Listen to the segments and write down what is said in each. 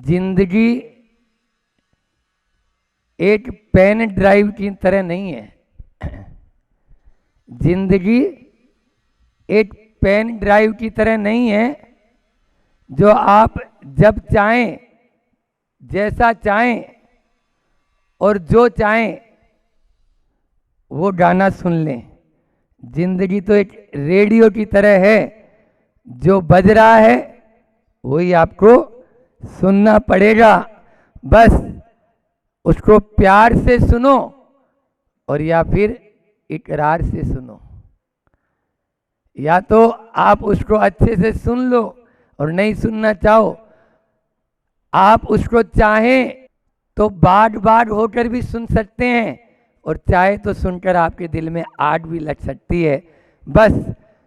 जिंदगी एक pen drive की तरह नहीं है। जिंदगी एक पेन ड्राइव की तरह नहीं है जो आप जब चाहें, जैसा चाहें और जो चाहें वो गाना सुन लें। जिंदगी तो एक रेडियो की तरह है, जो बज रहा है वही आपको सुनना पड़ेगा। बस उसको प्यार से सुनो और या फिर इकरार से सुनो। या तो आप उसको अच्छे से सुन लो और नहीं सुनना चाहो, आप उसको चाहें तो बार बार होकर भी सुन सकते हैं और चाहे तो सुनकर आपके दिल में आग भी लग सकती है। बस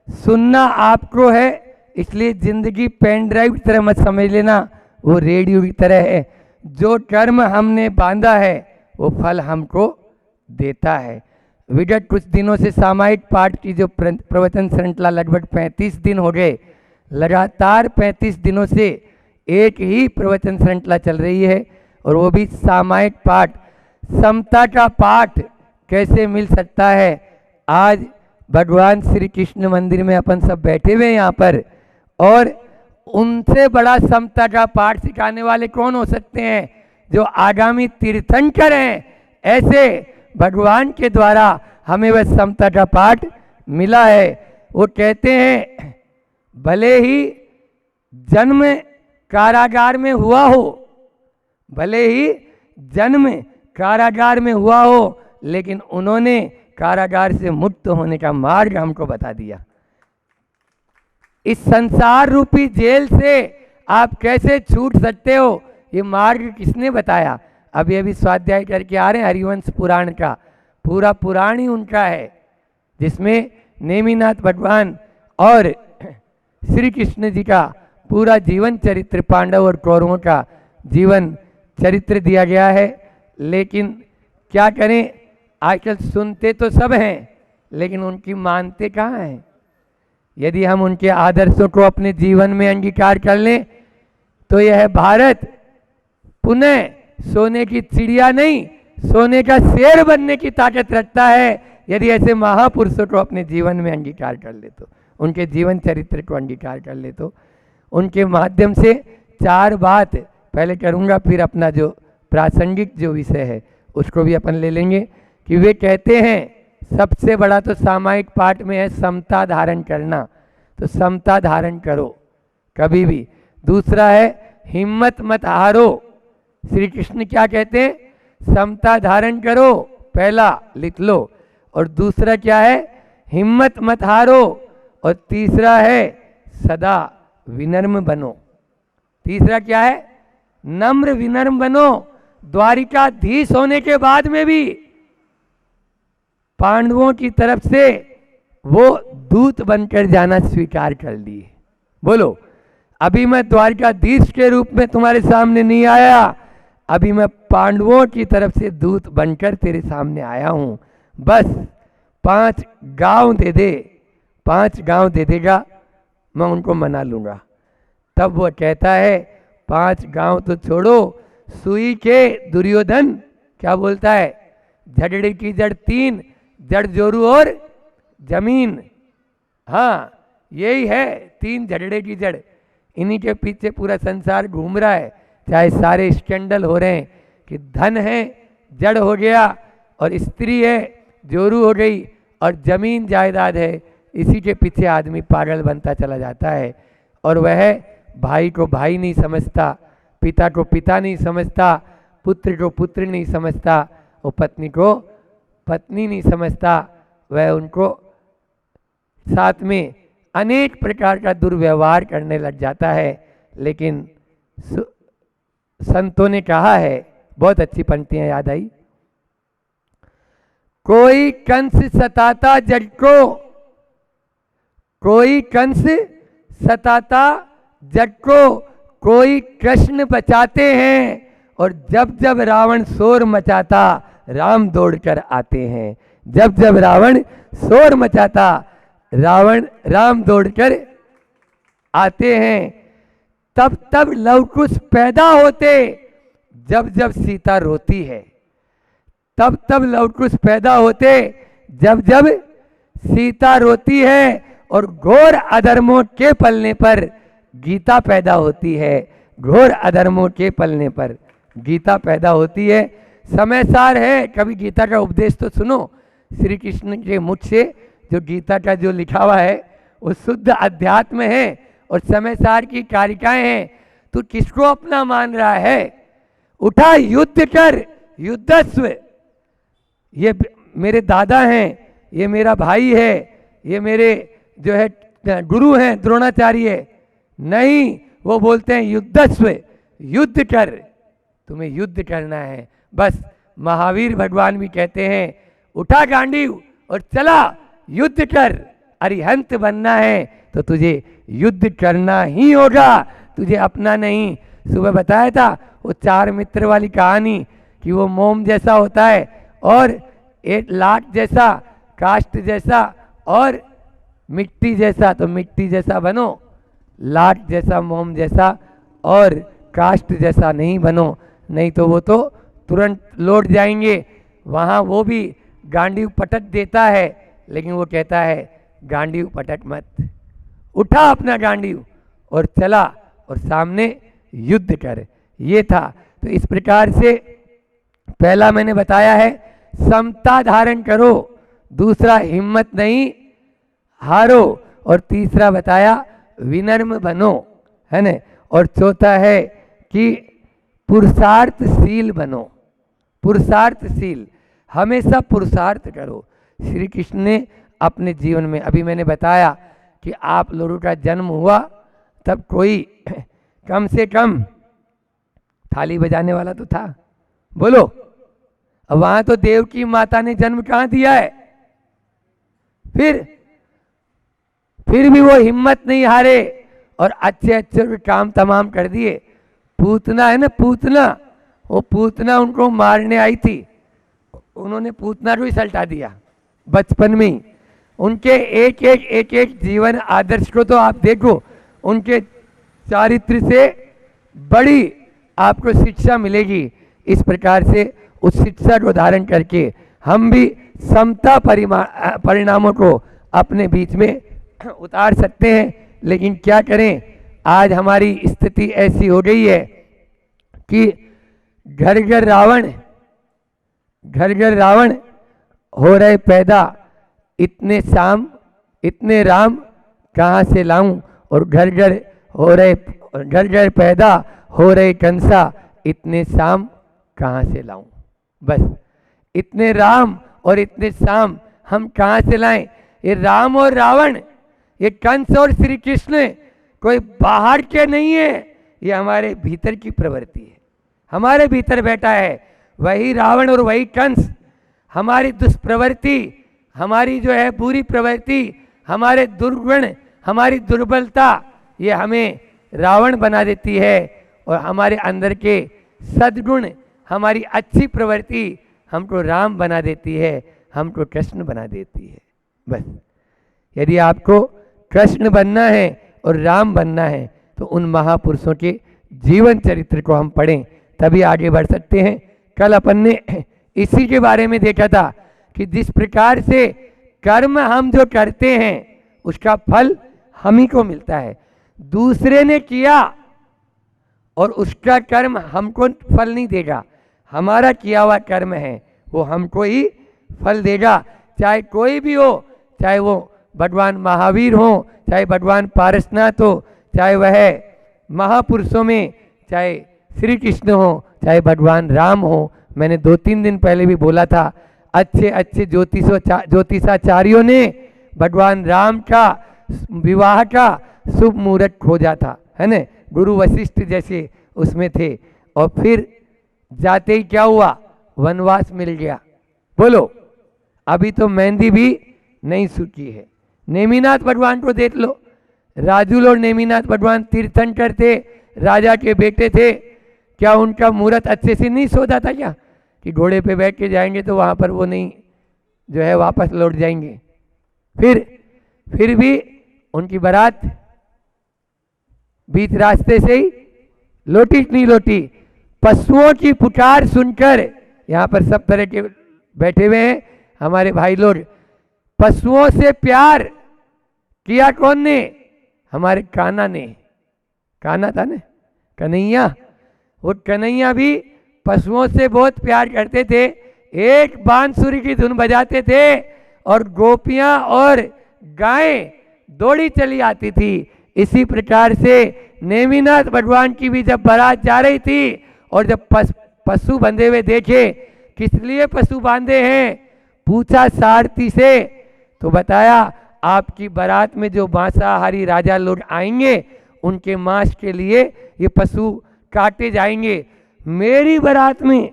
सुनना आपको है, इसलिए जिंदगी पेन ड्राइव की तरह मत समझ लेना, वो रेडियो की तरह है। जो कर्म हमने बांधा है वो फल हमको देता है। विगत कुछ दिनों से सामायिक पाठ की जो प्रवचन श्रृंखला लगभग 35 दिन हो गए, लगातार 35 दिनों से एक ही प्रवचन श्रृंखला चल रही है और वो भी सामायिक पाठ। समता का पाठ कैसे मिल सकता है? आज भगवान श्री कृष्ण मंदिर में अपन सब बैठे हुए हैं यहाँ पर, और उनसे बड़ा समता का पाठ सिखाने वाले कौन हो सकते हैं? जो आगामी तीर्थंकर हैं। ऐसे भगवान के द्वारा हमें वह समता का पाठ मिला है। वो कहते हैं भले ही जन्म कारागार में हुआ हो, भले ही जन्म कारागार में हुआ हो, लेकिन उन्होंने कारागार से मुक्त होने का मार्ग हमको बता दिया। इस संसार रूपी जेल से आप कैसे छूट सकते हो, ये मार्ग किसने बताया? अभी अभी स्वाध्याय करके आ रहे हैं हरिवंश पुराण का, पूरा पुराण ही उनका है, जिसमें नेमिनाथ भगवान और श्री कृष्ण जी का पूरा जीवन चरित्र, पांडव और कौरवों का जीवन चरित्र दिया गया है। लेकिन क्या करें, आजकल सुनते तो सब हैं लेकिन उनकी मानते कहाँ हैं? यदि हम उनके आदर्शों को अपने जीवन में अंगीकार कर लें तो यह भारत पुनः सोने की चिड़िया नहीं, सोने का शेर बनने की ताकत रखता है। यदि ऐसे महापुरुषों को अपने जीवन में अंगीकार कर ले तो, उनके जीवन चरित्र को अंगीकार कर ले तो, उनके माध्यम से चार बात पहले करूँगा, फिर अपना जो प्रासंगिक जो विषय है उसको भी अपन ले लेंगे। कि वे कहते हैं सबसे बड़ा तो सामायिक पाठ में है समता धारण करना, तो समता धारण करो कभी भी। दूसरा है हिम्मत मत हारो। श्री कृष्ण क्या कहते हैं? समता धारण करो, पहला लिख लो। और दूसरा क्या है? हिम्मत मत हारो। और तीसरा है सदा विनम्र बनो। तीसरा क्या है? नम्र विनम्र बनो। द्वारिकाधीश होने के बाद में भी पांडवों की तरफ से वो दूत बनकर जाना स्वीकार कर लिए। बोलो, अभी मैं द्वारिकाधीश के रूप में तुम्हारे सामने नहीं आया, अभी मैं पांडवों की तरफ से दूत बनकर तेरे सामने आया हूं। बस 5 गांव दे दे, 5 गांव दे देगा, मैं उनको मना लूंगा। तब वो कहता है 5 गांव तो छोड़ो, सुई के दुर्योधन क्या बोलता है? झगड़े की जड़ 3, जड़ जोरू और जमीन। हाँ, यही है 3 झगड़े की जड़। इन्हीं के पीछे पूरा संसार घूम रहा है। चाहे सारे स्कैंडल हो रहे हैं कि धन है जड़ हो गया, और स्त्री है जोरू हो गई, और जमीन जायदाद है, इसी के पीछे आदमी पागल बनता चला जाता है। और वह भाई को भाई नहीं समझता, पिता को पिता नहीं समझता, पुत्र को पुत्र नहीं समझता, और पत्नी को पत्नी नहीं समझता। वह उनको साथ में अनेक प्रकार का दुर्व्यवहार करने लग जाता है। लेकिन संतों ने कहा है, बहुत अच्छी पंक्तियां याद आई, कोई कंस सताता जग को, कोई कंस सताता जग को, कोई कृष्ण बचाते हैं, और जब जब रावण शोर मचाता राम दौड़कर आते हैं। जब जब रावण शोर मचाता राम दौड़कर आते हैं। तब तब लव कुश पैदा होते, जब जब सीता रोती है। तब तब लव कुश पैदा होते, जब जब सीता रोती है। और घोर अधर्मों के पलने पर गीता पैदा होती है। घोर अधर्मों के पलने पर गीता पैदा होती है। समय सार है, कभी गीता का उपदेश तो सुनो श्री कृष्ण के मुख से। जो गीता का जो लिखा हुआ है वो शुद्ध अध्यात्म है और समय सार की कारिकाएं हैं। तू किसको अपना मान रहा है? उठा, युद्ध कर, युद्धस्व। ये मेरे दादा हैं, ये मेरा भाई है, ये मेरे जो है गुरु हैं द्रोणाचार्य। नहीं, वो बोलते हैं युद्धस्व, युद्ध कर, तुम्हें युद्ध करना है बस। महावीर भगवान भी कहते हैं उठा गांडीव और चला, युद्ध कर। अरिहंत बनना है तो तुझे युद्ध करना ही होगा, तुझे अपना नहीं। सुबह बताया था वो 4 मित्र वाली कहानी कि वो मोम जैसा होता है और एक लाट जैसा, काष्ठ जैसा और मिट्टी जैसा। तो मिट्टी जैसा बनो, लाट जैसा, मोम जैसा और काष्ठ जैसा नहीं बनो, नहीं तो वो तो तुरंत लौट जाएंगे। वहाँ वो भी गांडीव पटक देता है, लेकिन वो कहता है गांडीव पटक मत, उठा अपना गांडीव और चला और सामने युद्ध कर। ये था। तो इस प्रकार से पहला मैंने बताया है समता धारण करो, दूसरा हिम्मत नहीं हारो, और तीसरा बताया विनम्र बनो, है ना। और चौथा है कि पुरुषार्थशील बनो। पुरुषार्थशील, हमेशा पुरुषार्थ करो। श्री कृष्ण ने अपने जीवन में, अभी मैंने बताया कि आप लोगों का जन्म हुआ तब कोई कम से कम थाली बजाने वाला तो था, बोलो। अब वहां तो देव की माता ने जन्म कहाँ दिया है? फिर भी वो हिम्मत नहीं हारे और अच्छे अच्छे काम तमाम कर दिए। पूतना है ना, पूतना, वो पूतना उनको मारने आई थी, उन्होंने पूतना को ही सल्टा दिया बचपन में ही। उनके एक एक जीवन आदर्श को तो आप देखो, उनके चारित्र से बड़ी आपको शिक्षा मिलेगी। इस प्रकार से उस शिक्षा को धारण करके हम भी समता परिणामों को अपने बीच में उतार सकते हैं। लेकिन क्या करें, आज हमारी स्थिति ऐसी हो गई है कि घर घर रावण हो रहे पैदा, इतने शाम इतने राम कहाँ से लाऊं। और घर घर पैदा हो रहे कंसा, इतने शाम कहाँ से लाऊं। बस इतने राम और इतने शाम हम कहाँ से लाएं? ये राम और रावण, ये कंस और श्री कृष्ण कोई बाहर के नहीं है, ये हमारे भीतर की प्रवृत्ति है। हमारे भीतर बैठा है वही रावण और वही कंस। हमारी दुष्प्रवृत्ति, हमारी जो है बुरी प्रवृत्ति, हमारे दुर्गुण, हमारी दुर्बलता, ये हमें रावण बना देती है। और हमारे अंदर के सद्गुण, हमारी अच्छी प्रवृत्ति हमको राम बना देती है, हमको कृष्ण बना देती है। बस यदि आपको कृष्ण बनना है और राम बनना है तो उन महापुरुषों के जीवन चरित्र को हम पढ़ें, तभी आगे बढ़ सकते हैं। कल अपन ने इसी के बारे में देखा था कि जिस प्रकार से कर्म हम जो करते हैं उसका फल हम ही को मिलता है। दूसरे ने किया और उसका कर्म हमको फल नहीं देगा, हमारा किया हुआ कर्म है वो हमको ही फल देगा। चाहे कोई भी हो, चाहे वो भगवान महावीर हो, चाहे भगवान पारसनाथ हो, चाहे वह महापुरुषों में चाहे श्री कृष्ण हो, चाहे भगवान राम हो। मैंने 2-3 दिन पहले भी बोला था, अच्छे अच्छे ज्योतिषाचार्यों ने भगवान राम का विवाह का शुभ मुहूर्त खोजा था, है ना। गुरु वशिष्ठ जैसे उसमें थे, और फिर जाते ही क्या हुआ, वनवास मिल गया। बोलो, अभी तो मेहंदी भी नहीं सूखी है। नेमिनाथ भगवान को देख लो, राजुल और नेमिनाथ भगवान तीर्थंकर थे, राजा के बेटे थे। क्या उनका मुहूर्त अच्छे से नहीं सोचा था क्या कि घोड़े पे बैठ के जाएंगे तो वहाँ पर वो नहीं जो है वापस लौट जाएंगे। फिर भी उनकी बारात बीच रास्ते से ही लौटी नहीं लौटी। पशुओं की पुकार सुनकर, यहाँ पर सब तरह के बैठे हुए हैं हमारे भाई लोग, पशुओं से प्यार किया कौन ने? हमारे कान्हा ने। कान्हा था ना, कन्हैया। वो कन्हैया भी पशुओं से बहुत प्यार करते थे। एक बांसुरी की धुन बजाते थे और गोपियां और गायें दौड़ी चली आती थी। इसी प्रकार से नेमिनाथ भगवान की भी जब बारात जा रही थी और जब पशु बंधे हुए देखे, किस लिए पशु बांधे हैं, पूछा सारथी से, तो बताया आपकी बारात में जो मांसाहारी राजा लोग आएंगे उनके मांस के लिए ये पशु काटे जाएंगे। मेरी बारात में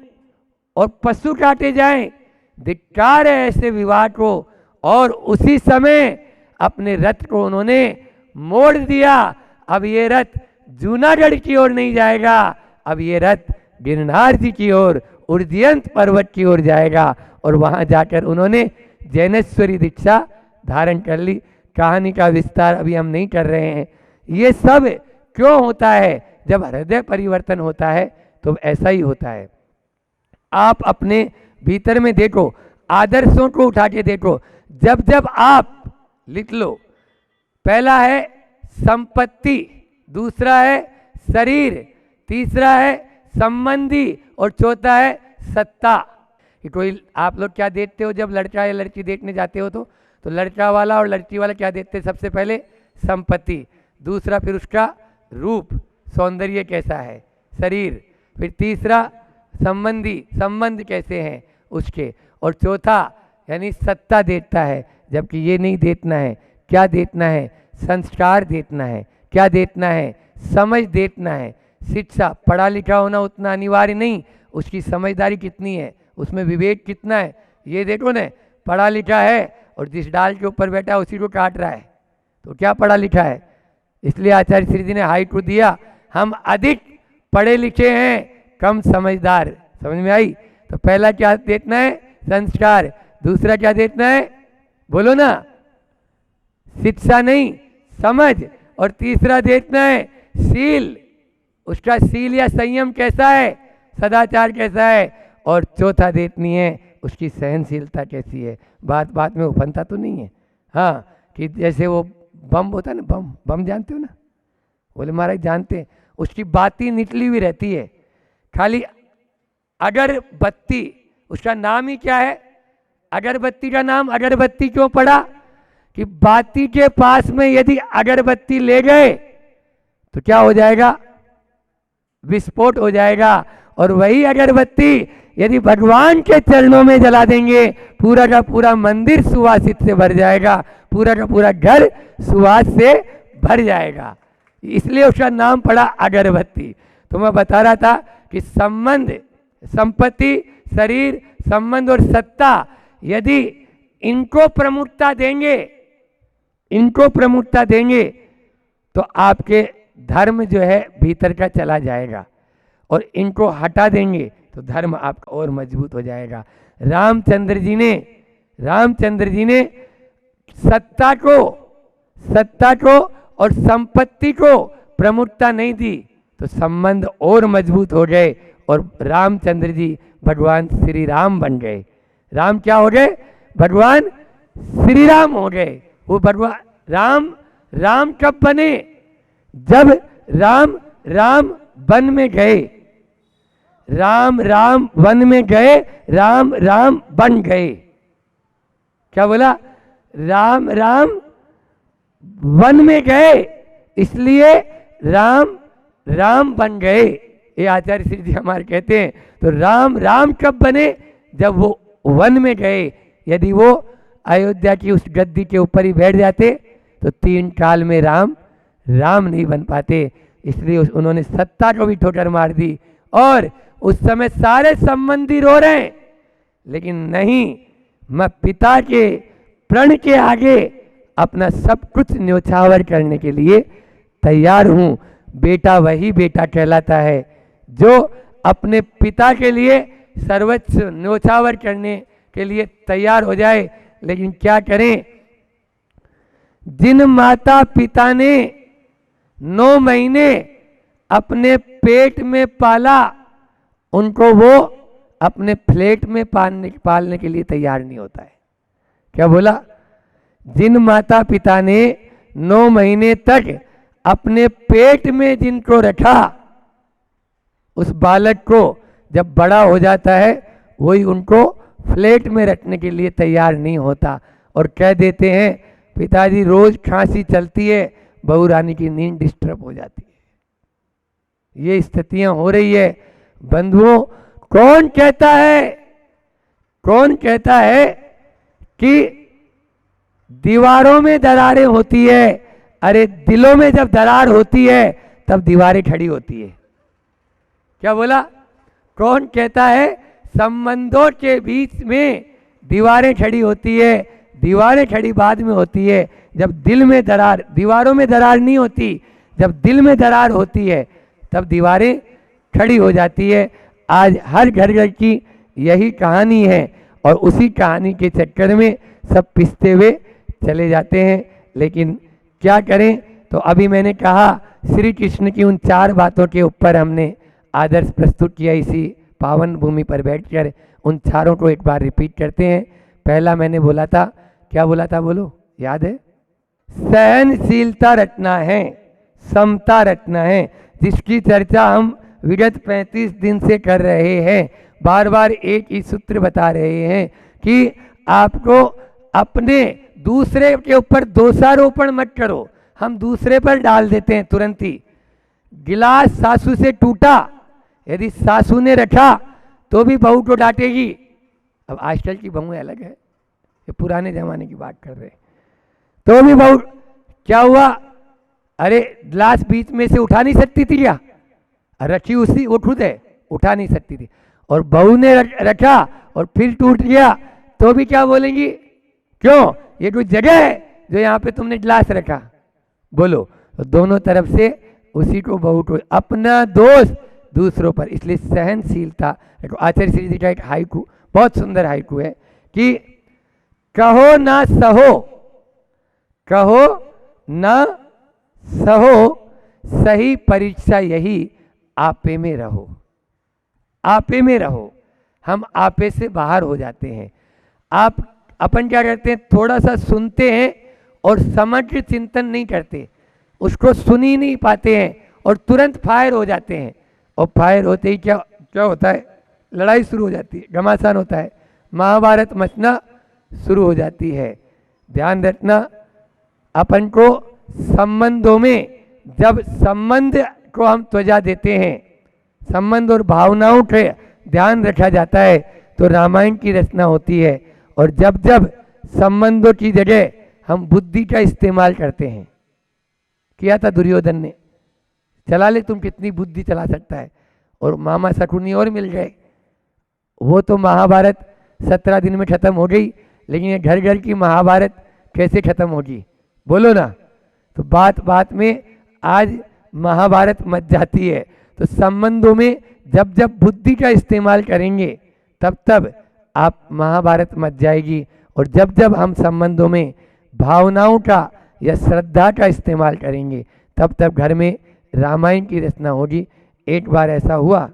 और पशु काटे जाएं, धिक्कार है ऐसे विवाह को। और उसी समय अपने रथ को उन्होंने मोड़ दिया। अब ये रथ जूनागढ़ की ओर नहीं जाएगा, अब ये रथ गिरनार जी की ओर, उर्जयंत पर्वत की ओर जाएगा। और वहां जाकर उन्होंने जैनेश्वरी दीक्षा धारण कर ली। कहानी का विस्तार अभी हम नहीं कर रहे हैं। ये सब क्यों होता है? जब हृदय परिवर्तन होता है तो ऐसा ही होता है। आप अपने भीतर में देखो, आदर्शों को उठा के देखो। जब जब आप लिख लो, पहला है संपत्ति, दूसरा है शरीर, तीसरा है संबंधी और चौथा है सत्ता। कि कोई आप लोग क्या देखते हो जब लड़का या लड़की देखने जाते हो तो लड़का वाला और लड़की वाला क्या देखते हैं? सबसे पहले संपत्ति, दूसरा फिर उसका रूप, सौंदर्य कैसा है, शरीर, फिर तीसरा संबंधी, संबंध कैसे हैं उसके, और चौथा यानी सत्ता देखता है। जबकि ये नहीं देखना है। क्या देखना है? संस्कार देखना है। क्या देखना है? समझ देखना है। शिक्षा, पढ़ा लिखा होना उतना अनिवार्य नहीं, उसकी समझदारी कितनी है, उसमें विवेक कितना है, ये देखो ना। पढ़ा लिखा है और जिस डाल के ऊपर बैठा है उसी को काट रहा है, तो क्या पढ़ा लिखा है? इसलिए आचार्य श्री जी ने हाई को दिया, हम अधिक पढ़े लिखे हैं, कम समझदार। समझ में आई? तो पहला क्या देखना है? संस्कार। दूसरा क्या देखना है? बोलो ना, शिक्षा नहीं, समझ। और तीसरा देखना है शील, उसका शील या संयम कैसा है, सदाचार कैसा है। और चौथा देखनी है उसकी सहनशीलता कैसी है, बात बात में उफनता तो नहीं है। हाँ, कि जैसे वो बम होता है ना, बम बम जानते हो ना? बोले महाराज जानते हैं। उसकी बाती निकली हुई रहती है। खाली अगरबत्ती, उसका नाम ही क्या है? अगरबत्ती का नाम अगरबत्ती क्यों पड़ा? कि बाती के पास में यदि अगरबत्ती ले गए तो क्या हो जाएगा? विस्फोट हो जाएगा। और वही अगरबत्ती यदि भगवान के चरणों में जला देंगे, पूरा का पूरा मंदिर सुवासित से भर जाएगा, पूरा का पूरा घर सुवास से भर जाएगा। इसलिए उसका नाम पड़ा अगरबत्ती। तो मैं बता रहा था कि संबंध, संपत्ति, शरीर, संबंध और सत्ता, यदि इनको प्रमुखता देंगे, इनको प्रमुखता देंगे तो आपके धर्म जो है भीतर का चला जाएगा, और इनको हटा देंगे तो धर्म आपका और मजबूत हो जाएगा। रामचंद्र जी ने सत्ता को और संपत्ति को प्रमुखता नहीं दी तो संबंध और मजबूत हो गए, और रामचंद्र जी भगवान श्री राम बन गए। राम क्या हो गए? भगवान श्री राम हो गए। वो भगवान राम कब बने? जब राम वन में गए, राम वन में गए, राम बन गए। क्या बोला? राम वन में गए, इसलिए राम बन गए। ये आचार्य श्री जी हमारे कहते हैं। तो राम कब बने? जब वो वन में गए। यदि वो अयोध्या की उस गद्दी के ऊपर ही बैठ जाते तो 3 काल में राम नहीं बन पाते। इसलिए उन्होंने सत्ता को भी ठोकर मार दी। और उस समय सारे संबंधी रो रहे हैं, लेकिन नहीं, मैं पिता के प्रण के आगे अपना सब कुछ न्योछावर करने के लिए तैयार हूं। बेटा वही बेटा कहलाता है जो अपने पिता के लिए सर्वोच्च न्योछावर करने के लिए तैयार हो जाए। लेकिन क्या करें, जिन माता पिता ने 9 महीने अपने पेट में पाला, उनको वो अपने फ्लैट में पालने के लिए तैयार नहीं होता है। क्या बोला? जिन माता पिता ने 9 महीने तक अपने पेट में जिनको रखा, उस बालक को जब बड़ा हो जाता है वही उनको फ्लैट में रखने के लिए तैयार नहीं होता और कह देते हैं पिताजी रोज खांसी चलती है, बहू रानी की नींद डिस्टर्ब हो जाती है। ये स्थितियां हो रही है बंधुओं। कौन कहता है कि दीवारों में दरारें होती है? अरे दिलों में जब दरार होती है तब दीवारें खड़ी होती है। क्या बोला? कौन कहता है संबंधों के बीच में दीवारें खड़ी होती है? दीवारें खड़ी बाद में होती है जब दिल में दरार, दीवारों में दरार नहीं होती, जब दिल में दरार होती है तब दीवारें खड़ी हो जाती है। आज हर घर घर की यही कहानी है और उसी कहानी के चक्कर में सब पिसते हुए चले जाते हैं। लेकिन क्या करें? तो अभी मैंने कहा श्री कृष्ण की उन 4 बातों के ऊपर हमने आदर्श प्रस्तुत किया। इसी पावन भूमि पर बैठकर उन 4 को एक बार रिपीट करते हैं। पहला मैंने बोला था, क्या बोला था? बोलो, याद है? सहनशीलता रखना है, समता रखना है, जिसकी चर्चा हम विगत 35 दिन से कर रहे हैं। बार बार एक ही सूत्र बता रहे हैं कि आपको अपने दूसरे के ऊपर दोषारोपण मत करो। हम दूसरे पर डाल देते हैं तुरंत ही। गिलास सासू से टूटा, यदि सासू ने रखा तो भी बहू को डांटेगी। अब आजकल की बहुएं अलग है, ये पुराने जमाने की बात कर रहे हैं। तो भी बहू, क्या हुआ? अरे गिलास बीच में से उठा नहीं सकती थी क्या? रखी उसी, वो खुद है, उठा नहीं सकती थी। और बहू ने रखा और फिर टूट गया तो भी क्या बोलेंगी? क्यों? ये कोई जगह है जो यहाँ पे तुमने गिलास रखा? बोलो। तो दोनों तरफ से उसी को, बहू को, अपना दोष दूसरों पर। इसलिए सहनशीलता। आचार्य श्री जी का एक हाइकू, बहुत सुंदर हाइकू है कि कहो ना सहो, कहो ना सहो, सही परीक्षा यही आपे में रहो। आपे में रहो। हम आपे से बाहर हो जाते हैं। अपन क्या करते हैं? थोड़ा सा सुनते हैं और समग्र चिंतन नहीं करते, उसको सुन ही नहीं पाते हैं और तुरंत फायर हो जाते हैं। और फायर होते ही क्या होता है? लड़ाई शुरू हो जाती है, घमासान होता है, महाभारत मचना शुरू हो जाती है। ध्यान रखना, अपन को संबंधों में जब संबंध को हम त्वचा देते हैं, संबंध और भावनाओं का ध्यान रखा जाता है तो रामायण की रचना होती है। और जब जब संबंधों की जगह हम बुद्धि का इस्तेमाल करते हैं, किया था दुर्योधन ने, चला ले तुम कितनी बुद्धि चला सकता है, और मामा शकुनी और मिल गए। वो तो महाभारत 17 दिन में खत्म हो गई, लेकिन ये घर घर की महाभारत कैसे खत्म होगी? बोलो ना। तो बात बात में आज महाभारत मच जाती है। तो संबंधों में जब जब बुद्धि का इस्तेमाल करेंगे तब तब आप महाभारत मच जाएगी। और जब जब हम संबंधों में भावनाओं का या श्रद्धा का इस्तेमाल करेंगे तब तब घर में रामायण की रचना होगी। एक बार ऐसा हुआ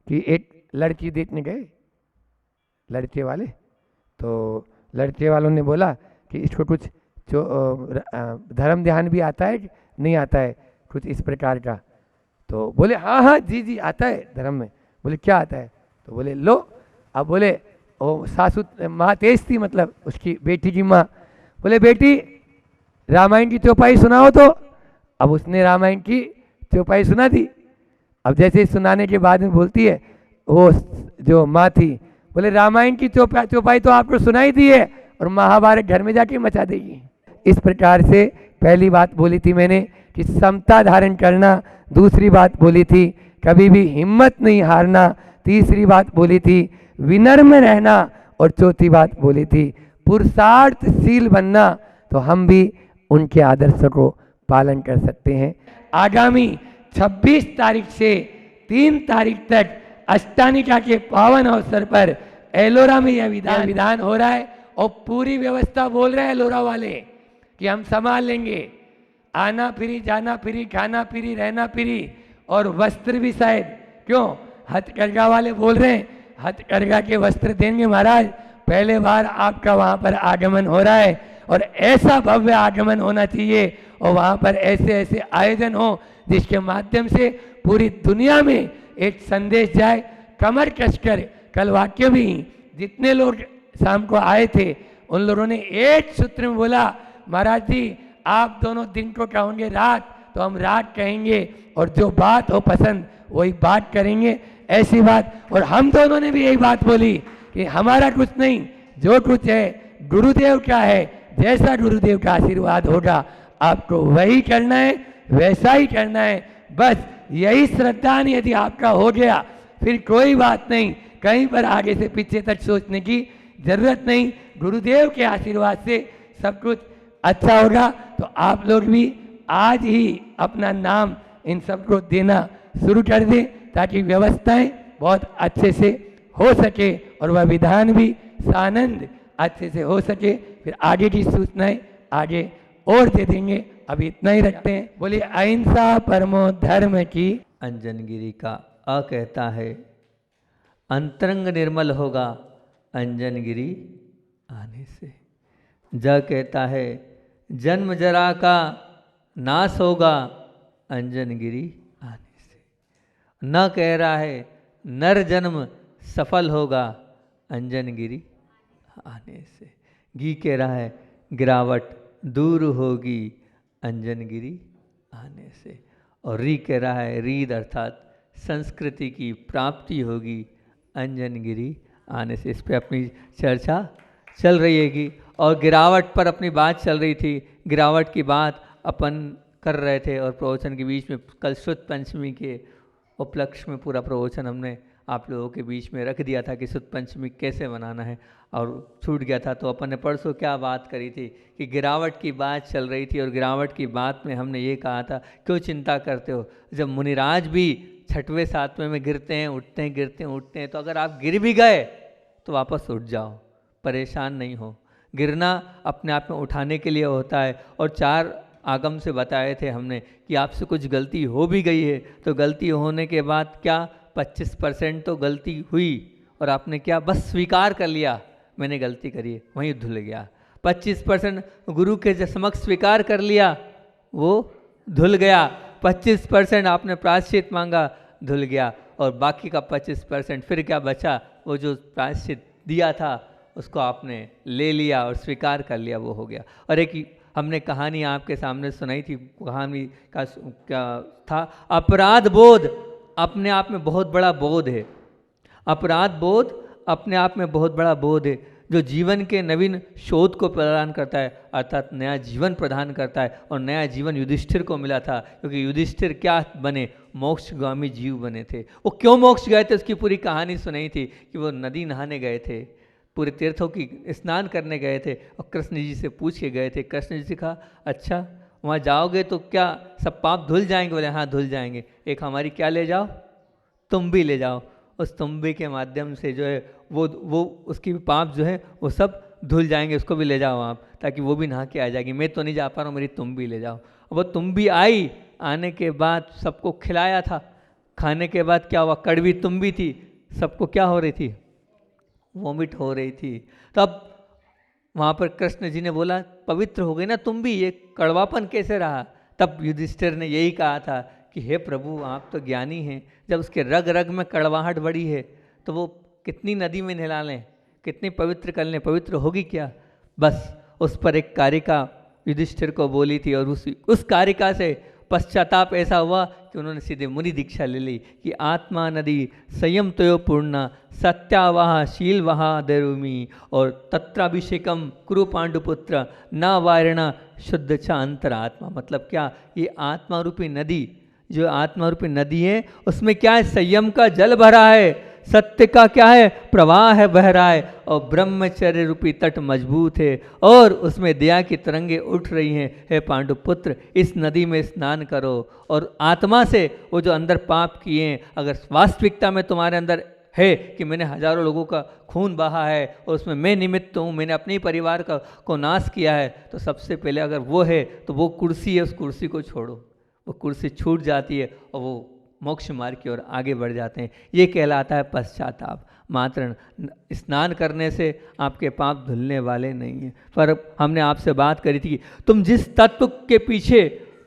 कि एक लड़की देखने गए लड़के वाले, तो लड़के वालों ने बोला कि इसको कुछ जो धर्म ध्यान भी आता है कि नहीं आता है, कुछ इस प्रकार का। तो बोले हाँ हाँ जी जी आता है धर्म में। बोले क्या आता है? तो बोले लो। अब बोले वो सासू माँ तेज थी, मतलब उसकी बेटी की माँ। बोले बेटी रामायण की चौपाई सुनाओ। तो अब उसने रामायण की चौपाई सुना दी। अब जैसे सुनाने के बाद में बोलती है वो जो माँ थी, बोले रामायण की चौपाई तो आपको सुनाई दी है और महाभारत घर में जाके मचा देगी। इस प्रकार से पहली बात बोली थी मैंने कि समता धारण करना। दूसरी बात बोली थी कभी भी हिम्मत नहीं हारना। तीसरी बात बोली थी विनम्र रहना। और चौथी बात बोली थी पुरुषार्थशील बनना। तो हम भी उनके आदर्शों को पालन कर सकते हैं। आगामी 26 तारीख से 3 तारीख तक अष्टानिका के पावन अवसर पर एलोरा में यह विधान हो रहा है और पूरी व्यवस्था बोल रहे हैं एलोरा वाले कि हम संभाल लेंगे। आना फ्री, जाना फ्री, खाना फ्री, रहना फ्री, और वस्त्र भी शायद। क्यों? हथकरघा वाले बोल रहे हैं हथकरघा के वस्त्र देंगे महाराज, पहले बार आपका वहाँ पर आगमन हो रहा है, और ऐसा भव्य आगमन होना चाहिए, और वहाँ पर ऐसे ऐसे आयोजन हो जिसके माध्यम से पूरी दुनिया में एक संदेश जाए। कमर कसकर, कल वाक्य भी जितने लोग शाम को आए थे उन लोगों ने एक सूत्र में बोला, महाराज जी आप दोनों दिन को कहोगे रात तो हम रात कहेंगे, और जो बात हो पसंद वही बात करेंगे, ऐसी बात। और हम दोनों ने भी यही बात बोली कि हमारा कुछ नहीं, जो कुछ है गुरुदेव का है, जैसा गुरुदेव का आशीर्वाद होगा आपको वही करना है, वैसा ही करना है। बस यही श्रद्धा नहीं यदि आपका हो गया, फिर कोई बात नहीं, कहीं पर आगे से पीछे तक सोचने की जरूरत नहीं। गुरुदेव के आशीर्वाद से सब कुछ अच्छा होगा। तो आप लोग भी आज ही अपना नाम इन सबको देना शुरू कर दें, ताकि व्यवस्थाएं बहुत अच्छे से हो सके और वह विधान भी सानंद अच्छे से हो सके। फिर आगे की सूचनाएं आगे और दे देंगे, अभी इतना ही रखते हैं। बोलिए अहिंसा परमो धर्म की। अंजन गिरी का अ कहता है अंतरंग निर्मल होगा अंजन गिरी आने से। ज कहता है जन्म जरा का नाश होगा अंजन गिरी आने से। न कह रहा है नर जन्म सफल होगा अंजन गिरी आने से। गी कह रहा है गिरावट दूर होगी अंजन गिरी आने से। और री कह रहा है रीद अर्थात संस्कृति की प्राप्ति होगी अंजन गिरी आने से। इस पे अपनी चर्चा चल रही हैगी, और गिरावट पर अपनी बात चल रही थी। गिरावट की बात अपन कर रहे थे, और प्रवचन के बीच में कल शुद्ध पंचमी के उपलक्ष्य में पूरा प्रवचन हमने आप लोगों के बीच में रख दिया था कि शुद्ध पंचमी कैसे मनाना है, और छूट गया था। तो अपन ने परसों क्या बात करी थी कि गिरावट की बात चल रही थी, और गिरावट की बात में हमने ये कहा था क्यों चिंता करते हो, जब मुनिराज भी छठवें सातवें में गिरते हैं उठते हैं, गिरते हैं उठते हैं, तो अगर आप गिर भी गए तो वापस उठ जाओ, परेशान नहीं हो। गिरना अपने आप में उठाने के लिए होता है। और 4 आगम से बताए थे हमने कि आपसे कुछ गलती हो भी गई है तो गलती होने के बाद क्या 25% तो गलती हुई, और आपने क्या बस स्वीकार कर लिया मैंने गलती करी है, वहीं धुल गया। 25% गुरु के समक्ष स्वीकार कर लिया, वो धुल गया। 25% आपने प्रायश्चित मांगा, धुल गया। और बाकी का 25% फिर क्या बचा, वो जो प्रायश्चित दिया था उसको आपने ले लिया और स्वीकार कर लिया, वो हो गया। और एक हमने कहानी आपके सामने सुनाई थी, कहानी का क्या था, अपराध बोध अपने आप में बहुत बड़ा बोध है। अपराध बोध अपने आप में बहुत बड़ा बोध है, जो जीवन के नवीन शोध को प्रदान करता है, अर्थात नया जीवन प्रदान करता है। और नया जीवन युधिष्ठिर को मिला था, क्योंकि युधिष्ठिर क्या बने, मोक्षगामी जीव बने थे। वो क्यों मोक्ष गए थे उसकी पूरी कहानी सुनाई थी कि वो नदी नहाने गए थे, पूरे तीर्थों की स्नान करने गए थे, और कृष्ण जी से पूछ के गए थे। कृष्ण जी से कहा अच्छा वहाँ जाओगे तो क्या सब पाप धुल जाएंगे? बोले हाँ धुल जाएंगे। एक हमारी क्या ले जाओ, तुम्बी ले जाओ। उस तुम्बी के माध्यम से जो है वो उसकी पाप जो है वो सब धुल जाएंगे, उसको भी ले जाओ आप, ताकि वो भी नहा के आ जाएगी। मैं तो नहीं जा पा रहा हूँ, मेरी तुम्बी ले जाओ। वो तुम्बी आई, आने के बाद सबको खिलाया था। खाने के बाद क्या हुआ, कड़वी तुम्बी थी, सबको क्या हो रही थी, वॉमिट हो रही थी। तब वहाँ पर कृष्ण जी ने बोला पवित्र हो गई ना तुम्बी, ये कड़वापन कैसे रहा? तब युधिष्ठिर ने यही कहा था कि हे प्रभु आप तो ज्ञानी हैं, जब उसके रग रग में कड़वाहट बढ़ी है तो वो कितनी नदी में नहला लें, कितनी पवित्र कर लें, पवित्र होगी क्या? बस उस पर एक कारिका युधिष्ठिर को बोली थी, और उस कारिका से पश्चाताप ऐसा हुआ कि उन्होंने सीधे मुनि दीक्षा ले ली कि आत्मा नदी संयम तयो पूर्णा सत्यावाह शीलवाहा दरुमी और तत्राभिषेकम कुरु पांडुपुत्र न वारणा शुद्ध च अंतरात्मा। मतलब क्या, ये आत्मा रूपी नदी, जो आत्मा रूपी नदी है उसमें क्या है, संयम का जल भरा है, सत्य का क्या है, प्रवाह है, बह रहा है, और ब्रह्मचर्य रूपी तट मजबूत है, और उसमें दया की तरंगे उठ रही हैं। हे पांडुपुत्र इस नदी में स्नान करो, और आत्मा से वो जो अंदर पाप किए हैं अगर वास्तविकता में तुम्हारे अंदर है कि मैंने हजारों लोगों का खून बहा है और उसमें मैं निमित्त हूँ, मैंने अपने ही परिवार को नाश किया है, तो सबसे पहले अगर वो है तो वो कुर्सी है, उस कुर्सी को छोड़ो। वो कुर्सी छूट जाती है और वो मोक्ष मार्ग की ओर आगे बढ़ जाते हैं। ये कहलाता है पश्चाताप। मात्र स्नान करने से आपके पाप धुलने वाले नहीं हैं। पर हमने आपसे बात करी थी कि तुम जिस तत्व के पीछे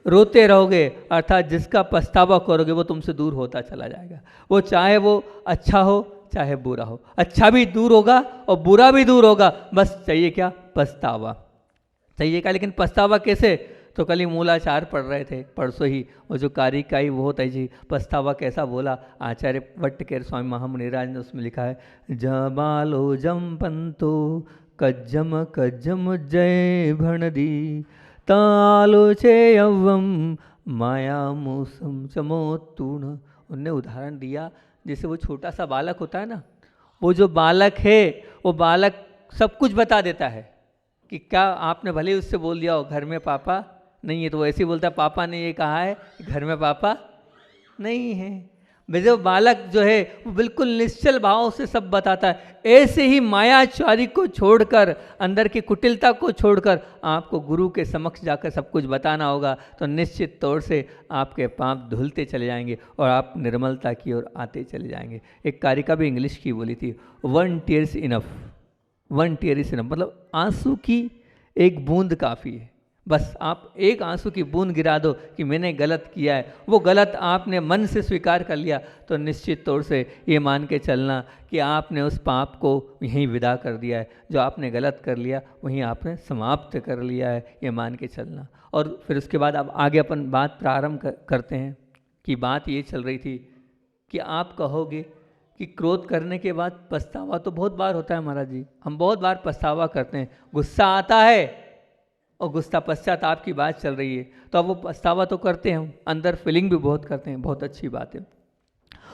रोते रहोगे, अर्थात जिसका पछतावा करोगे, वो तुमसे दूर होता चला जाएगा। वो चाहे वो अच्छा हो चाहे बुरा हो, अच्छा भी दूर होगा और बुरा भी दूर होगा। बस चाहिए क्या? पछतावा चाहिए क्या। लेकिन पछतावा कैसे? तो कल ही मूलाचार पढ़ रहे थे, परसों ही, वो जो कारिकाई वो होता है जी, पछतावा कैसा बोला आचार्य वट्टकेर स्वामी महामुनिराज ने उसमें लिखा है, जबालो जम पंतो कज्जम कज्जम जय भणदी तालो चे यवम माया मूसम चमोतूण। उनने उदाहरण दिया जैसे वो छोटा सा बालक होता है ना, वो जो बालक है वो बालक सब कुछ बता देता है कि क्या आपने भले ही उससे बोल दिया हो घर में पापा नहीं है, तो वो ऐसे ही बोलता है पापा ने ये कहा है कि घर में पापा नहीं है। जो बालक जो है वो बिल्कुल निश्चल भाव से सब बताता है। ऐसे ही मायाचारी को छोड़कर, अंदर की कुटिलता को छोड़कर आपको गुरु के समक्ष जाकर सब कुछ बताना होगा, तो निश्चित तौर से आपके पाप धुलते चले जाएंगे और आप निर्मलता की ओर आते चले जाएंगे। एक कारिका भी इंग्लिश की बोली थी, 1 tear is enough, 1 tear is enough, मतलब आंसू की एक बूंद काफ़ी है। बस आप एक आंसू की बूंद गिरा दो कि मैंने गलत किया है, वो गलत आपने मन से स्वीकार कर लिया, तो निश्चित तौर से ये मान के चलना कि आपने उस पाप को यहीं विदा कर दिया है। जो आपने गलत कर लिया वहीं आपने समाप्त कर लिया है, ये मान के चलना। और फिर उसके बाद अब आगे अपन बात प्रारंभ करते हैं कि बात ये चल रही थी कि आप कहोगे कि क्रोध करने के बाद पछतावा तो बहुत बार होता है महाराज जी, हम बहुत बार पछतावा करते हैं, गुस्सा आता है और गुस्सा पश्चाताप की बात चल रही है, तो अब वो पछतावा तो करते हैं, हम अंदर फीलिंग भी बहुत करते हैं, बहुत अच्छी बात है।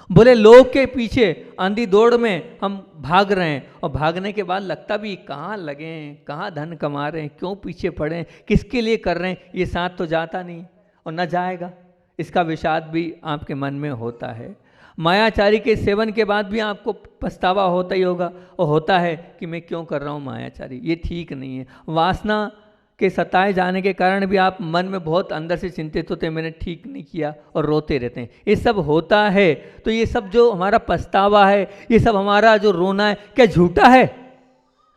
बोले लोग के पीछे अंधी दौड़ में हम भाग रहे हैं और भागने के बाद लगता भी कहाँ लगे हैं, कहाँ धन कमा रहे हैं, क्यों पीछे पड़े हैं, किसके लिए कर रहे हैं, ये साथ तो जाता नहीं और न जाएगा, इसका विषाद भी आपके मन में होता है। मायाचारी के सेवन के बाद भी आपको पछतावा होता ही होगा और होता है कि मैं क्यों कर रहा हूँ मायाचारी, ये ठीक नहीं है। वासना के सताए जाने के कारण भी आप मन में बहुत अंदर से चिंतित होते हैं, मैंने ठीक नहीं किया, और रोते रहते हैं। ये सब होता है, तो ये सब जो हमारा पछतावा है, ये सब हमारा जो रोना है, क्या झूठा है?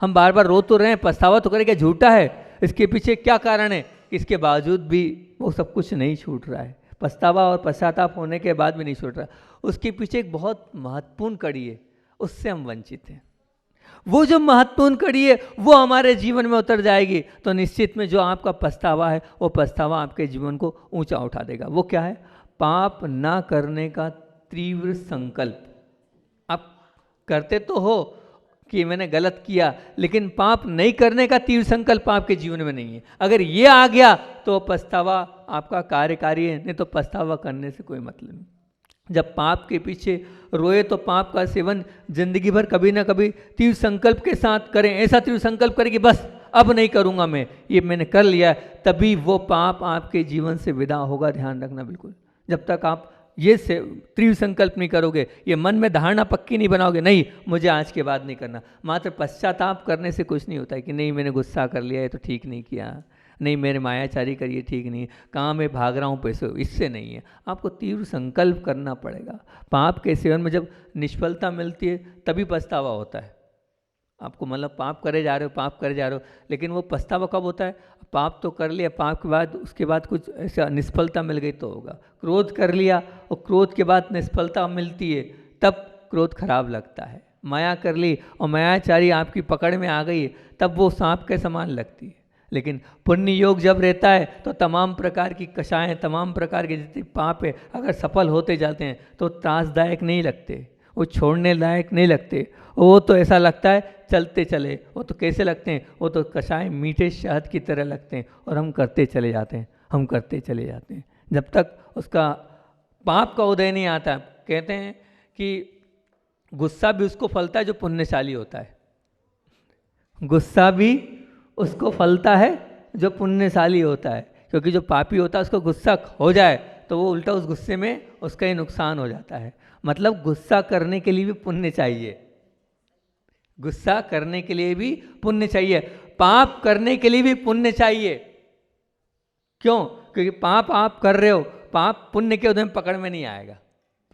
हम बार बार रो तो रहे हैं, पछतावा तो करें, क्या झूठा है? इसके पीछे क्या कारण है? इसके बावजूद भी वो सब कुछ नहीं छूट रहा है, पछतावा और पश्चाताप होने के बाद भी नहीं छूट रहा। उसके पीछे एक बहुत महत्वपूर्ण कड़ी है, उससे हम वंचित हैं। वो जो महत्वपूर्ण कड़ी है वो हमारे जीवन में उतर जाएगी, तो निश्चित में जो आपका पछतावा है वो पछतावा आपके जीवन को ऊंचा उठा देगा। वो क्या है? पाप ना करने का तीव्र संकल्प। आप करते तो हो कि मैंने गलत किया, लेकिन पाप नहीं करने का तीव्र संकल्प आपके जीवन में नहीं है। अगर ये आ गया तो पछतावा आपका कार्यकारी है, नहीं तो पछतावा करने से कोई मतलब नहीं। जब पाप के पीछे रोए तो पाप का सेवन जिंदगी भर कभी ना कभी तीव्र संकल्प के साथ करें, ऐसा तीव्र संकल्प करें कि बस अब नहीं करूँगा मैं, ये मैंने कर लिया, तभी वो पाप आपके जीवन से विदा होगा। ध्यान रखना बिल्कुल। जब तक आप ये से तीव्र संकल्प नहीं करोगे, ये मन में धारणा पक्की नहीं बनाओगे, नहीं मुझे आज के बाद नहीं करना, मात्र पश्चाताप करने से कुछ नहीं होता है कि नहीं मैंने गुस्सा कर लिया है तो ठीक नहीं किया, नहीं मेरे मायाचारी करिए ठीक नहीं है, कहाँ मैं भाग रहा हूँ पैसे, इससे नहीं है। आपको तीव्र संकल्प करना पड़ेगा। पाप के सेवन में जब निष्फलता मिलती है तभी पछतावा होता है। आपको मतलब पाप करे जा रहे हो, पाप करे जा रहे हो, लेकिन वो पछतावा कब होता है? पाप तो कर लिया, पाप के बाद उसके बाद कुछ ऐसा निष्फलता मिल गई तो होगा। क्रोध कर लिया और क्रोध के बाद निष्फलता मिलती है, तब क्रोध खराब लगता है। माया कर ली और मायाचारी आपकी पकड़ में आ गई, तब वो सांप के समान लगती है। लेकिन पुण्य योग जब रहता है तो तमाम प्रकार की कषाएं, तमाम प्रकार के जितने पाप है, अगर सफल होते जाते हैं तो त्रासदायक नहीं लगते, वो छोड़ने लायक नहीं लगते। वो तो ऐसा लगता है चलते चले। वो तो कैसे लगते हैं? वो तो कषाय मीठे शहद की तरह लगते हैं और हम करते चले जाते हैं, हम करते चले जाते हैं जब तक उसका पाप का उदय नहीं आता। कहते हैं कि गुस्सा भी उसको फलता है जो पुण्यशाली होता है, गुस्सा भी उसको फलता है जो पुण्यशाली होता है, क्योंकि जो पापी होता है उसको गुस्सा हो जाए तो वो उल्टा उस गुस्से में उसका ही नुकसान हो जाता है। मतलब गुस्सा करने के लिए भी पुण्य चाहिए, गुस्सा करने के लिए भी पुण्य चाहिए, पाप करने के लिए भी पुण्य चाहिए। क्यों? क्योंकि पाप आप कर रहे हो, पाप पुण्य के उदय में पकड़ में नहीं आएगा,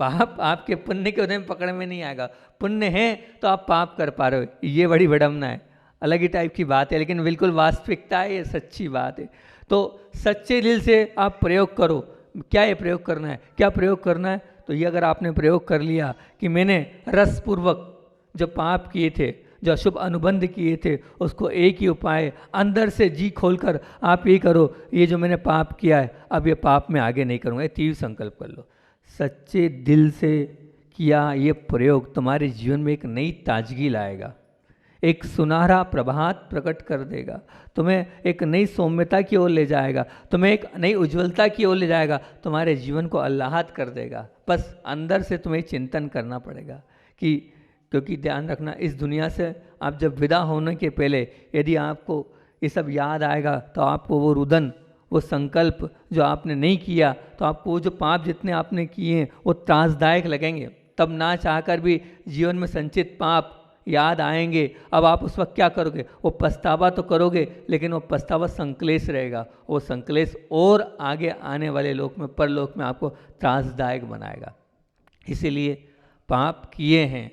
पाप आपके पुण्य के उदय में पकड़ में नहीं आएगा। पुण्य है तो आप पाप कर पा रहे हो, ये बड़ी विडम्बना है, अलग ही टाइप की बात है, लेकिन बिल्कुल वास्तविकता है, ये सच्ची बात है। तो सच्चे दिल से आप प्रयोग करो। क्या ये प्रयोग करना है? क्या प्रयोग करना है? तो ये अगर आपने प्रयोग कर लिया कि मैंने रसपूर्वक जो पाप किए थे, जो अशुभ अनुबंध किए थे, उसको एक ही उपाय, अंदर से जी खोलकर आप ये करो, ये जो मैंने पाप किया है अब ये पाप मैं आगे नहीं करूँगा, ये तीव्र संकल्प कर लो। सच्चे दिल से किया ये प्रयोग तुम्हारे जीवन में एक नई ताजगी लाएगा, एक सुनहरा प्रभात प्रकट कर देगा, तुम्हें एक नई सौम्यता की ओर ले जाएगा, तुम्हें एक नई उज्ज्वलता की ओर ले जाएगा, तुम्हारे जीवन को आह्लाद कर देगा। बस अंदर से तुम्हें चिंतन करना पड़ेगा कि, क्योंकि ध्यान रखना, इस दुनिया से आप जब विदा होने के पहले यदि आपको ये सब याद आएगा तो आपको वो रुदन, वो संकल्प जो आपने नहीं किया, तो आपको वो जो पाप जितने आपने किए हैं वो त्रासदायक लगेंगे। तब ना चाहकर भी जीवन में संचित पाप याद आएंगे। अब आप उस वक्त क्या करोगे? वो पछतावा तो करोगे, लेकिन वो पछतावा संकलेश रहेगा, वो संकलेश और आगे आने वाले लोक में, परलोक में आपको त्रासदायक बनाएगा। इसीलिए पाप किए हैं,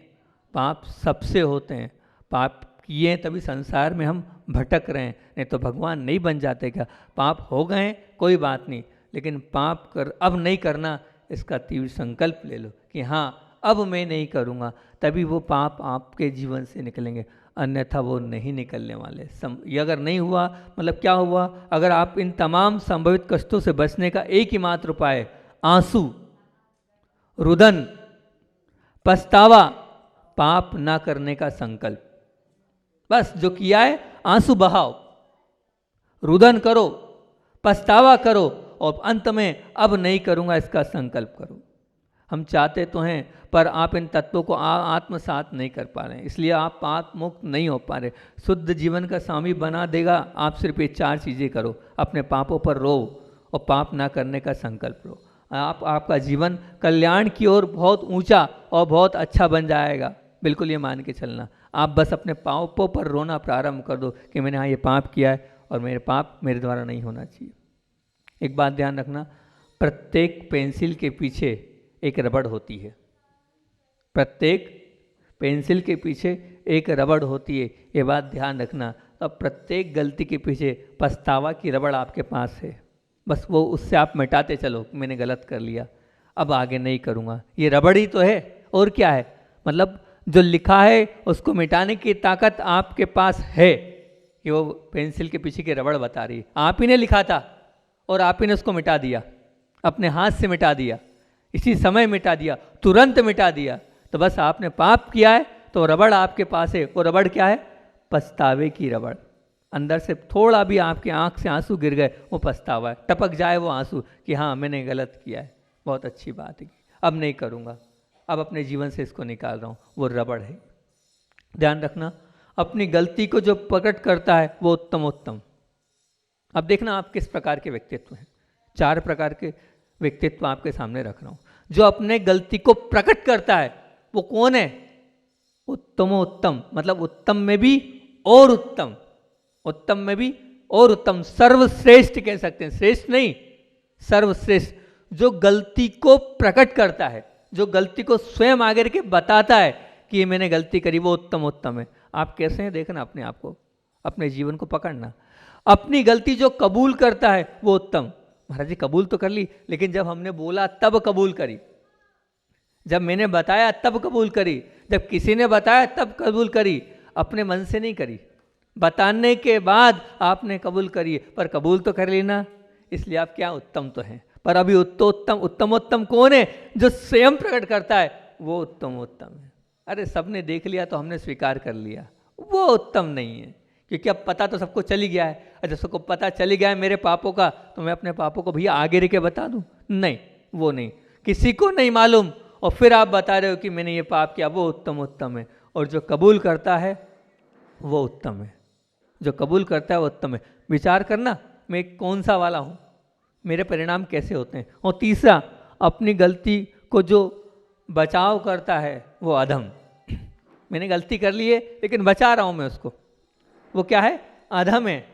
पाप सबसे होते हैं, पाप किए हैं तभी संसार में हम भटक रहे हैं, नहीं तो भगवान नहीं बन जाते क्या? पाप हो गए कोई बात नहीं, लेकिन पाप कर अब नहीं करना, इसका तीव्र संकल्प ले लो कि हाँ अब मैं नहीं करूँगा, तभी वो पाप आपके जीवन से निकलेंगे, अन्यथा वो नहीं निकलने वाले। ये अगर नहीं हुआ मतलब क्या हुआ? अगर आप इन तमाम संभावित कष्टों से बचने का एक ही मात्र उपाय, आंसू, रुदन, पछतावा, पाप ना करने का संकल्प, बस जो किया है आंसू बहाओ, रुदन करो, पछतावा करो और अंत में अब नहीं करूँगा इसका संकल्प करो। हम चाहते तो हैं पर आप इन तत्वों को आत्मसात नहीं कर पा रहे हैं, इसलिए आप पाप मुक्त नहीं हो पा रहे। शुद्ध जीवन का स्वामी बना देगा, आप सिर्फ ये 4 चीज़ें करो, अपने पापों पर रो और पाप ना करने का संकल्प लो, आपका जीवन कल्याण की ओर बहुत ऊंचा और बहुत अच्छा बन जाएगा। बिल्कुल ये मान के चलना। आप बस अपने पापों पर रोना प्रारंभ कर दो कि मैंने हाँ ये पाप किया है और मेरे पाप मेरे द्वारा नहीं होना चाहिए। एक बात ध्यान रखना, प्रत्येक पेंसिल के पीछे एक रबड़ होती है, प्रत्येक पेंसिल के पीछे एक रबड़ होती है, ये बात ध्यान रखना। तो प्रत्येक गलती के पीछे पछतावा की रबड़ आपके पास है, बस वो उससे आप मिटाते चलो, मैंने गलत कर लिया, अब आगे नहीं करूँगा, ये रबड़ ही तो है और क्या है। मतलब जो लिखा है उसको मिटाने की ताकत आपके पास है, कि वो पेंसिल के पीछे की रबड़ बता रही है। आप ही ने लिखा था और आप ही ने उसको मिटा दिया, अपने हाथ से मिटा दिया, इसी समय मिटा दिया, तुरंत मिटा दिया। तो बस आपने पाप किया है तो रबड़ आपके पास है, वो रबड़ क्या है? पछतावे की रबड़। अंदर से थोड़ा भी आपकी आंख से आंसू गिर गए, वो पछतावा है, टपक जाए वो आंसू कि हाँ मैंने गलत किया है, बहुत अच्छी बात है, अब नहीं करूँगा, अब अपने जीवन से इसको निकाल रहा हूँ, वो रबड़ है। ध्यान रखना, अपनी गलती को जो प्रकट करता है वो उत्तमोत्तम। अब देखना आप किस प्रकार के व्यक्तित्व हैं। 4 प्रकार के व्यक्तित्व आपके सामने रख रहा हूँ। जो अपने गलती को प्रकट करता है वो कौन है? उत्तमोत्तम, मतलब उत्तम में भी और उत्तम, उत्तम में भी और उत्तम, सर्वश्रेष्ठ कह सकते हैं, श्रेष्ठ नहीं सर्वश्रेष्ठ। जो गलती को प्रकट करता है, जो गलती को स्वयं आगे के बताता है कि ये मैंने गलती करी, वो उत्तम है। आप कैसे हैं देखना, अपने आप को, अपने जीवन को पकड़ना। अपनी गलती जो कबूल करता है वो उत्तम। महाराज जी कबूल तो कर ली, लेकिन जब हमने बोला तब कबूल करी, जब मैंने बताया तब कबूल करी, जब किसी ने बताया तब कबूल करी, अपने मन से नहीं करी, बताने के बाद आपने कबूल करी, पर कबूल तो कर लेना। इसलिए आप क्या उत्तम तो हैं, पर अभी उत्तमोत्तम कौन है? जो स्वयं प्रकट करता है वो उत्तमोत्तम है। अरे सबने देख लिया तो हमने स्वीकार कर लिया, वो उत्तम नहीं है, क्योंकि अब पता तो सबको चली गया है। जब सबको पता चली गया है मेरे पापों का, तो मैं अपने पापों को भैया आगे रह के बता दूं? नहीं, वो नहीं, किसी को नहीं मालूम, और फिर आप बता रहे हो कि मैंने ये पाप किया, वो उत्तम है। और जो कबूल करता है वो उत्तम है, जो कबूल करता है वो उत्तम है। विचार करना मैं कौन सा वाला हूँ, मेरे परिणाम कैसे होते हैं। और तीसरा, अपनी गलती को जो बचाव करता है वो अधम। मैंने गलती कर ली है लेकिन बचा रहा हूँ मैं उसको, वो क्या है? अधम है।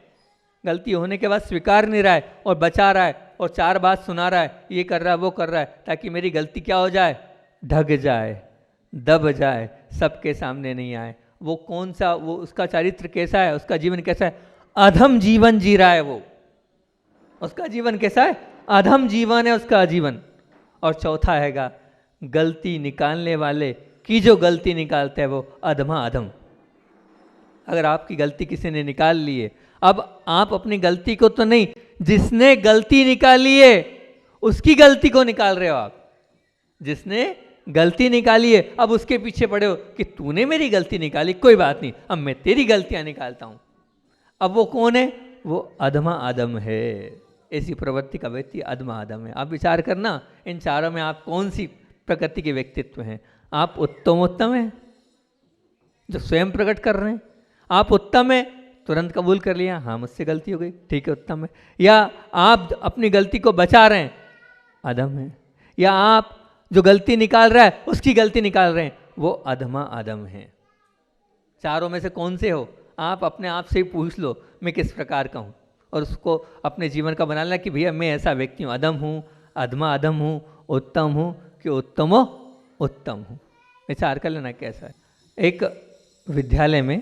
गलती होने के बाद स्वीकार नहीं रहा है और बचा रहा है और चार बात सुना रहा है, ये कर रहा है वो कर रहा है, ताकि मेरी गलती क्या हो जाए? ढक जाए, दब जाए, सबके सामने नहीं आए। वो कौन सा, वो उसका चरित्र कैसा है, उसका जीवन कैसा है? अधम जीवन जी रहा है वो। उसका जीवन कैसा है? अधम जीवन है उसका जीवन। और चौथा हैगा, गलती निकालने वाले की जो गलती निकालता है वो अधमा अधम। अगर आपकी गलती किसी ने निकाल ली है, अब आप अपनी गलती को तो नहीं, जिसने गलती निकाली है उसकी गलती को निकाल रहे हो आप। जिसने गलती निकाली है अब उसके पीछे पड़े हो कि तूने मेरी गलती निकाली, कोई बात नहीं, अब मैं तेरी गलतियां निकालता हूं। अब वो कौन है? वो अधमा आदम है। ऐसी प्रवृत्ति का व्यक्ति अधमा आदम है। आप विचार करना, इन चारों में आप कौन सी प्रकृति के व्यक्तित्व हैं? आप उत्तमोत्तम हैं जो स्वयं प्रकट कर रहे हैं। आप उत्तम है, तुरंत कबूल कर लिया, हाँ मुझसे गलती हो गई, ठीक है उत्तम है। या आप अपनी गलती को बचा रहे हैं, अधम है। या आप जो गलती निकाल रहा है उसकी गलती निकाल रहे हैं, वो अधमा अधम है। चारों में से कौन से हो? आप अपने आप से ही पूछ लो मैं किस प्रकार का हूँ, और उसको अपने जीवन का बना लेना कि भैया मैं ऐसा व्यक्ति हूँ, अधम हूँ, अधमा अधम हूँ, उत्तम हूँ कि उत्तमो उत्तम हूँ। विचार कर लेना कैसा है। एक विद्यालय में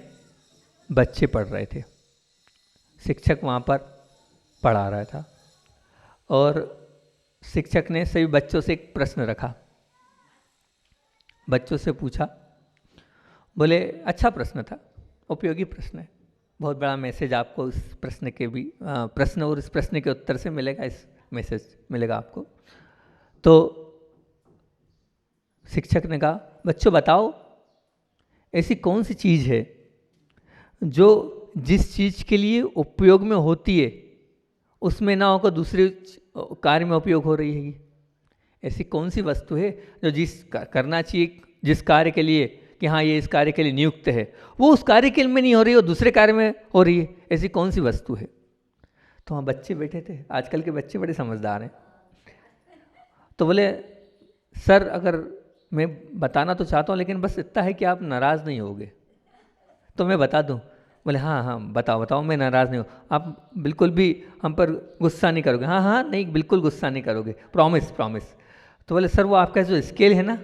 बच्चे पढ़ रहे थे, शिक्षक वहाँ पर पढ़ा रहा था और शिक्षक ने सभी बच्चों से एक प्रश्न रखा। बच्चों से पूछा, बोले अच्छा प्रश्न था, उपयोगी प्रश्न है, बहुत बड़ा मैसेज आपको इस प्रश्न के भी प्रश्न और इस प्रश्न के उत्तर से मिलेगा, इस मैसेज मिलेगा आपको। तो शिक्षक ने कहा, बच्चों बताओ ऐसी कौन सी चीज़ है जो जिस चीज़ के लिए उपयोग में होती है उसमें ना होकर दूसरे कार्य में उपयोग हो रही है। ऐसी कौन सी वस्तु है जो जिस करना चाहिए, जिस कार्य के लिए कि हाँ ये इस कार्य के लिए नियुक्त है, वो उस कार्य के में नहीं हो रही है, वो दूसरे कार्य में हो रही है। ऐसी कौन सी वस्तु है? तो वहाँ बच्चे बैठे थे, आजकल के बच्चे बड़े समझदार हैं। तो बोले सर अगर मैं बताना तो चाहता हूँ लेकिन बस इतना है कि आप नाराज़ नहीं होगे तो मैं बता दूँ। बोले हाँ हाँ बताओ बताओ, मैं नाराज़ नहीं हूँ, आप बिल्कुल भी हम पर गुस्सा नहीं करोगे? हाँ हाँ नहीं बिल्कुल गुस्सा नहीं करोगे, प्रॉमिस प्रॉमिस। तो बोले सर वो आपका जो स्केल है ना,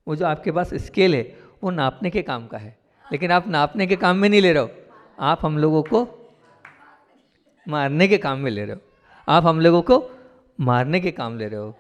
वो जो आपके पास स्केल है वो नापने के काम का है, लेकिन आप नापने के काम में नहीं ले रहे हो, आप हम लोगों को मारने के काम में ले रहे हो। आप हम लोगों को मारने के काम ले रहे हो।